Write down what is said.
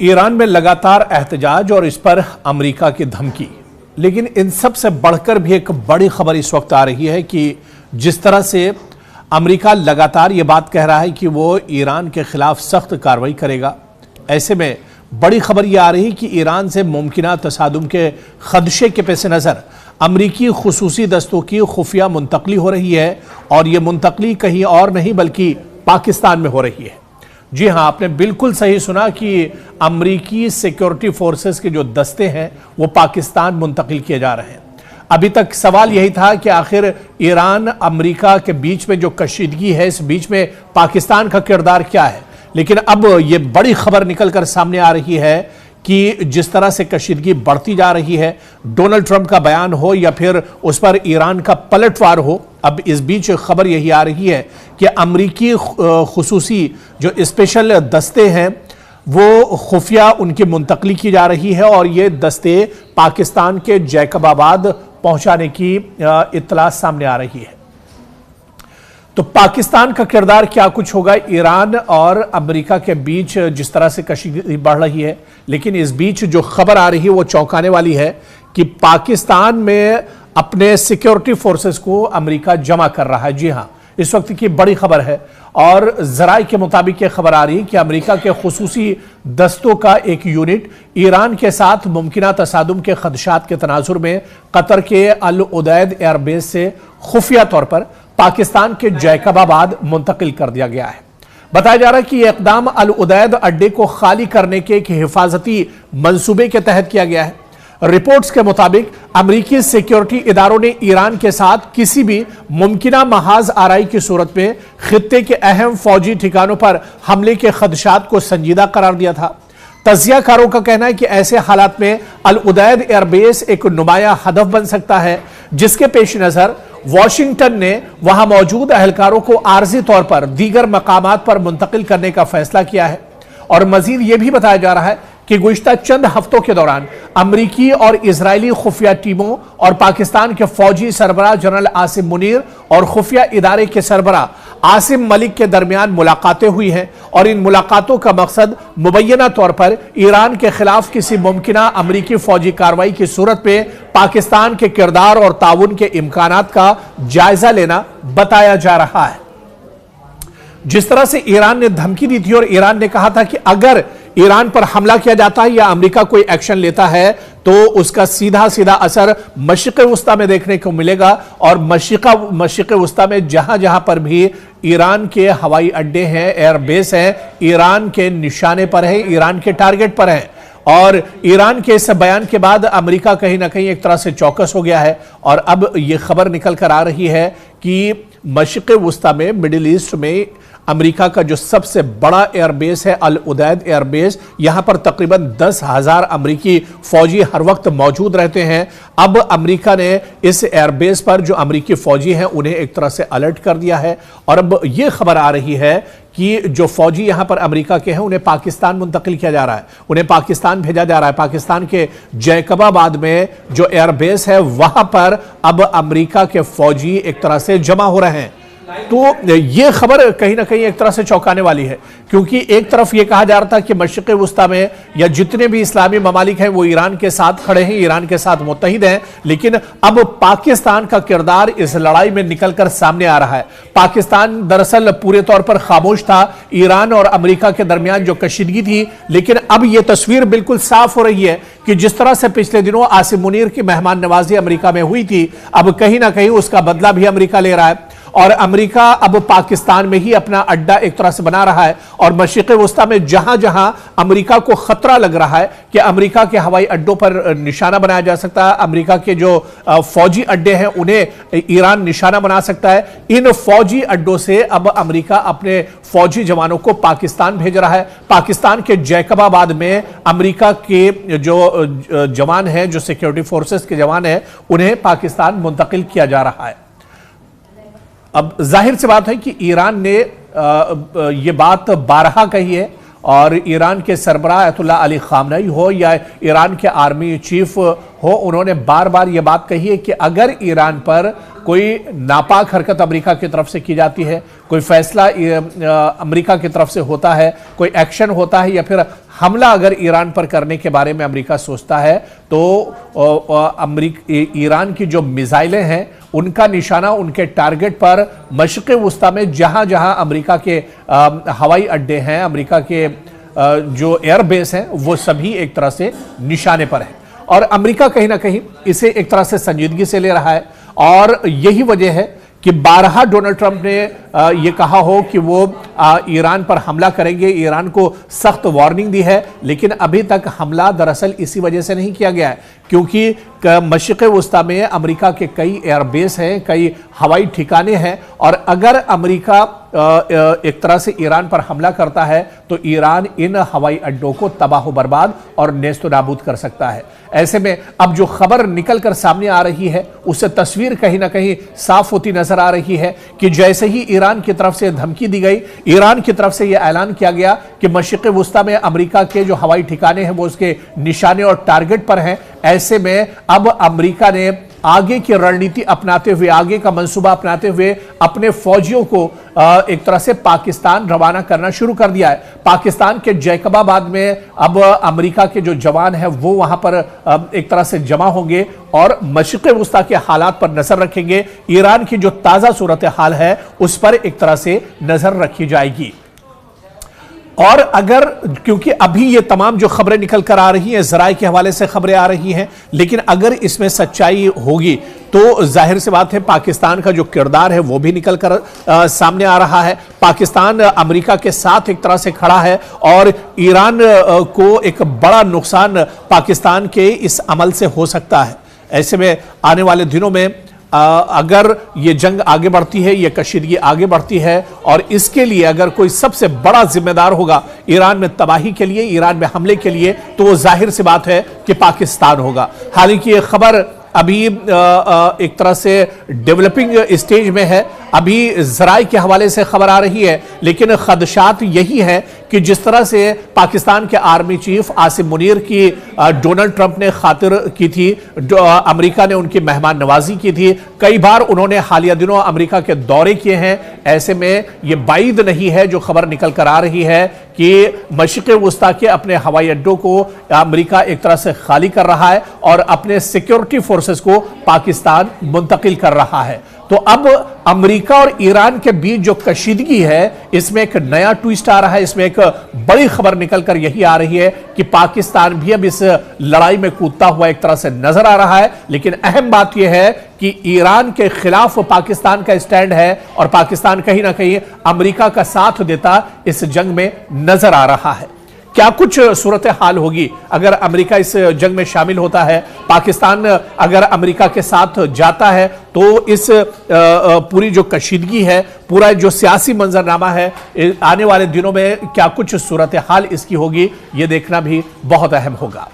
Iran में लगातार एहतजाज और इस पर अमेरिका की धमकी। लेकिन इन सब से बढ़कर भी एक बड़ी खबर इस वक्त आ रही है कि जिस तरह से अमेरिका लगातार ये बात कह रहा है कि वो ईरान के खिलाफ सख्त कार्रवाई करेगा, ऐसे में बड़ी खबर ये आ रही है कि ईरान से मुमकिना तसादुम के खदशे के पेश नज़र अमरीकी खुसूसी दस्तों की खुफिया मुंतकली हो रही है और ये मुंतकली कहीं और नहीं बल्कि पाकिस्तान में हो रही है। जी हां, आपने बिल्कुल सही सुना कि अमरीकी सिक्योरिटी फोर्सेस के जो दस्ते हैं वो पाकिस्तान मुंतकिल किए जा रहे हैं। अभी तक सवाल यही था कि आखिर ईरान अमरीका के बीच में जो कशीदगी है, इस बीच में पाकिस्तान का किरदार क्या है। लेकिन अब ये बड़ी खबर निकलकर सामने आ रही है कि जिस तरह से कशीदगी बढ़ती जा रही है, डोनाल्ड ट्रंप का बयान हो या फिर उस पर ईरान का पलटवार हो, अब इस बीच खबर यही आ रही है कि अमरीकी खुसूसी जो स्पेशल दस्ते हैं वो खुफिया उनकी मुंतकली की जा रही है और ये दस्ते पाकिस्तान के जैकबाबाद पहुंचाने की इत्तला सामने आ रही है। तो पाकिस्तान का किरदार क्या कुछ होगा ईरान और अमेरिका के बीच जिस तरह से कशीदगी बढ़ रही है। लेकिन इस बीच जो खबर आ रही है वो चौंकाने वाली है कि पाकिस्तान में अपने सिक्योरिटी फोर्सेस को अमेरिका जमा कर रहा है। जी हां, इस वक्त की बड़ी खबर है और जराए के मुताबिक ये खबर आ रही है कि अमेरिका के खुसूसी दस्तों का एक यूनिट ईरान के साथ मुमकिना तसादुम के खदशात के तनाजुर में कतर के अल उदैद एयरबेस से खुफिया तौर पर पाकिस्तान के जैकबाबाद मुंतकिल कर दिया गया है। बताया जा रहा है कि यह इकदाम अल उदैद अड्डे को खाली करने के एक हिफाजती मंसूबे के तहत किया गया है। रिपोर्ट्स के मुताबिक अमेरिकी सिक्योरिटी इदारों ने ईरान के साथ किसी भी मुमकिना महाज आराई की सूरत में खित्ते के अहम फौजी ठिकानों पर हमले के खदशात को संजीदा करार दिया था। तजियाकारों का कहना है कि ऐसे हालात में अल उदैद एयरबेस एक नुमाया हदफ बन सकता है, जिसके पेश नजर वॉशिंगटन ने वहां मौजूद एहलकारों को आर्जी तौर पर दीगर मकामात पर मुंतकिल करने का फैसला किया है। और मजीद यह भी बताया जा रहा है कि गुज़िश्ता चंद हफ्तों के दौरान अमरीकी और इजरायली खुफिया टीमों और पाकिस्तान के फौजी सरबराह जनरल आसिम मुनीर और खुफिया इदारे के सरबराह आसिम मलिक के दरमियान मुलाकातें हुई हैं और इन मुलाकातों का मकसद मुबैना तौर पर ईरान के खिलाफ किसी मुमकिना अमरीकी फौजी कार्रवाई की सूरत में पाकिस्तान के किरदार और ताउन के इम्कानात का जायजा लेना बताया जा रहा है। जिस तरह से ईरान ने धमकी दी थी और ईरान ने कहा था कि अगर ईरान पर हमला किया जाता है या अमेरिका कोई एक्शन लेता है तो उसका सीधा सीधा असर मशरिक़ वस्ता में देखने को मिलेगा और मशरिक़ वस्ता में जहां जहां पर भी ईरान के हवाई अड्डे हैं, एयरबेस हैं, ईरान के निशाने पर है, ईरान के टारगेट पर है। और ईरान के इस बयान के बाद अमेरिका कहीं ना कहीं एक तरह से चौकस हो गया है और अब यह खबर निकल कर आ रही है कि मशरिक़ वस्ता में, मिडिल ईस्ट में अमेरिका का जो सबसे बड़ा एयरबेस है अल उदैद एयरबेस, यहां पर तकरीबन 10,000 अमरीकी फौजी हर वक्त मौजूद रहते हैं। अब अमेरिका ने इस एयरबेस पर जो अमरीकी फौजी हैं उन्हें एक तरह से अलर्ट कर दिया है और अब यह खबर आ रही है कि जो फौजी यहां पर अमेरिका के हैं उन्हें पाकिस्तान मुंतकिल किया जा रहा है, उन्हें पाकिस्तान भेजा जा रहा है। पाकिस्तान के जैकबाबाद में जो एयरबेस है वहां पर अब अमेरिका के फौजी एक तरह से जमा हो रहे हैं। तो यह खबर कहीं ना कहीं एक तरह से चौंकाने वाली है, क्योंकि एक तरफ यह कहा जा रहा था कि मशरिक़ वस्ता में या जितने भी इस्लामी ममालिक हैं वो ईरान के साथ खड़े हैं, ईरान के साथ मुत्तहिद हैं। लेकिन अब पाकिस्तान का किरदार इस लड़ाई में निकलकर सामने आ रहा है। पाकिस्तान दरअसल पूरे तौर पर खामोश था ईरान और अमेरिका के दरमियान जो कशीदगी थी, लेकिन अब यह तस्वीर बिल्कुल साफ हो रही है कि जिस तरह से पिछले दिनों आसिम मुनीर की मेहमान नवाजी अमेरिका में हुई थी, अब कहीं ना कहीं उसका बदला भी अमेरिका ले रहा है और अमेरिका अब पाकिस्तान में ही अपना अड्डा एक तरह से बना रहा है। और मशरिक़ वस्ता में जहां जहां अमेरिका को खतरा लग रहा है कि अमेरिका के हवाई अड्डों पर निशाना बनाया जा सकता है, अमेरिका के जो फौजी अड्डे हैं उन्हें ईरान निशाना बना सकता है, इन फौजी अड्डों से अब अमेरिका अपने फौजी जवानों को पाकिस्तान भेज रहा है। पाकिस्तान के जैकबाबाद में अमेरिका के जो जवान हैं, जो सिक्योरिटी फोर्सेस के जवान हैं, उन्हें पाकिस्तान मुंतकिल किया जा रहा है। अब जाहिर सी बात है कि ईरान ने यह बात बारहा कही है और ईरान के सरबराह अयतुल्लाह अली खामनेई हो या ईरान के आर्मी चीफ हो, उन्होंने बार बार यह बात कही है कि अगर ईरान पर कोई नापाक हरकत अमेरिका की तरफ से की जाती है, कोई फैसला अमेरिका की तरफ से होता है, कोई एक्शन होता है या फिर हमला अगर ईरान पर करने के बारे में अमेरिका सोचता है तो ईरान की जो मिसाइलें हैं उनका निशाना उनके टारगेट पर मशरिक़ वुस्ता में जहां जहां अमेरिका के हवाई अड्डे हैं, अमेरिका के जो एयरबेस हैं, वो सभी एक तरह से निशाने पर है। और अमेरिका कहीं ना कहीं इसे एक तरह से संजीदगी से ले रहा है और यही वजह है कि बारहा डोनाल्ड ट्रंप ने यह कहा हो कि वो ईरान पर हमला करेंगे, ईरान को सख्त वार्निंग दी है, लेकिन अभी तक हमला दरअसल इसी वजह से नहीं किया गया है क्योंकि मशरिक़ वुस्ता में अमेरिका के कई एयरबेस हैं, कई हवाई ठिकाने हैं और अगर अमेरिका एक तरह से ईरान पर हमला करता है तो ईरान इन हवाई अड्डों को तबाह बर्बाद और नेस्तो नाबूद कर सकता है। ऐसे में अब जो खबर निकल कर सामने आ रही है उससे तस्वीर कहीं ना कहीं साफ होती नजर आ रही है कि जैसे ही ईरान की तरफ से धमकी दी गई, ईरान की तरफ से यह ऐलान किया गया कि मशरिक़ वुस्ता में अमेरिका के जो हवाई ठिकाने हैं वो उसके निशाने और टारगेट पर हैं। ऐसे में अब अमेरिका ने आगे की रणनीति अपनाते हुए, आगे का मंसूबा अपनाते हुए अपने फौजियों को एक तरह से पाकिस्तान रवाना करना शुरू कर दिया है। पाकिस्तान के जैकबाबाद में अब अमेरिका के जो जवान हैं वो वहां पर एक तरह से जमा होंगे और मशरिक़ वुस्ता के हालात पर नजर रखेंगे। ईरान की जो ताजा सूरत हाल है उस पर एक तरह से नजर रखी जाएगी। और अगर, क्योंकि अभी ये तमाम जो खबरें निकल कर आ रही हैं ज़राए के हवाले से खबरें आ रही हैं, लेकिन अगर इसमें सच्चाई होगी तो जाहिर सी बात है पाकिस्तान का जो किरदार है वो भी निकल कर सामने आ रहा है। पाकिस्तान अमेरिका के साथ एक तरह से खड़ा है और ईरान को एक बड़ा नुकसान पाकिस्तान के इस अमल से हो सकता है। ऐसे में आने वाले दिनों में अगर ये जंग आगे बढ़ती है, ये कशीदगी आगे बढ़ती है और इसके लिए अगर कोई सबसे बड़ा जिम्मेदार होगा ईरान में तबाही के लिए, ईरान में हमले के लिए, तो वो जाहिर सी बात है कि पाकिस्तान होगा। हालांकि ये खबर अभी एक तरह से डेवलपिंग स्टेज में है, अभी ज़राए के हवाले से खबर आ रही है, लेकिन खदशात यही है कि जिस तरह से पाकिस्तान के आर्मी चीफ आसिम मुनीर की डोनाल्ड ट्रंप ने खातिर की थी, अमेरिका ने उनकी मेहमान नवाजी की थी, कई बार उन्होंने हालिया दिनों अमेरिका के दौरे किए हैं। ऐसे में यह बाइद नहीं है जो खबर निकल कर आ रही है कि मशरिक़ वुस्ता के अपने हवाई अड्डों को अमेरिका एक तरह से खाली कर रहा है और अपने सिक्योरिटी फोर्सेस को पाकिस्तान मुंतकिल कर रहा है। तो अब अमेरिका और ईरान के बीच जो कशीदगी है इसमें एक नया ट्विस्ट आ रहा है। इसमें एक बड़ी खबर निकल कर यही आ रही है कि पाकिस्तान भी अब इस लड़ाई में कूदता हुआ एक तरह से नजर आ रहा है। लेकिन अहम बात यह है कि ईरान के खिलाफ पाकिस्तान का स्टैंड है और पाकिस्तान कहीं ना कहीं अमेरिका का साथ देता इस जंग में नजर आ रहा है। क्या कुछ सूरत हाल होगी अगर अमेरिका इस जंग में शामिल होता है, पाकिस्तान अगर अमेरिका के साथ जाता है, तो इस पूरी जो कशीदगी है, पूरा जो सियासी मंजरनामा है, आने वाले दिनों में क्या कुछ सूरत हाल इसकी होगी, यह देखना भी बहुत अहम होगा।